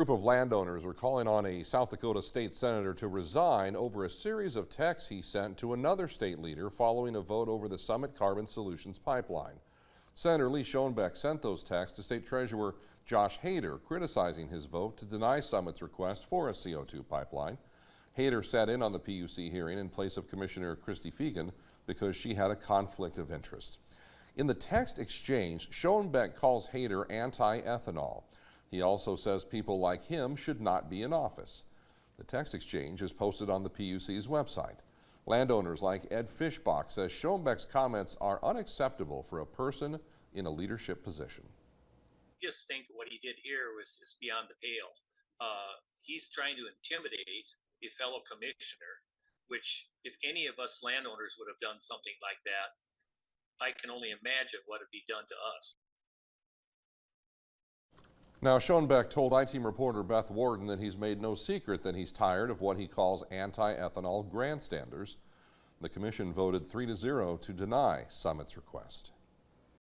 A group of landowners are calling on a South Dakota state senator to resign over a series of texts he sent to another state leader following a vote over the Summit Carbon Solutions pipeline. Senator Lee Schoenbeck sent those texts to State Treasurer Josh Hader, criticizing his vote to deny Summit's request for a CO2 pipeline. Hader sat in on the PUC hearing in place of Commissioner Christy Fegan because she had a conflict of interest. In the text exchange, Schoenbeck calls Hader anti-ethanol. He also says people like him should not be in office. The text exchange is posted on the PUC's website. Landowners like Ed Fishbach says Schoenbeck's comments are unacceptable for a person in a leadership position. I just think what he did here was just beyond the pale. He's trying to intimidate a fellow commissioner, which if any of us landowners would have done something like that, I can only imagine what would be done to us. Now, Schoenbeck told I-Team reporter Beth Warden that he's made no secret that he's tired of what he calls anti-ethanol grandstanders. The commission voted 3-0 to deny Summit's request.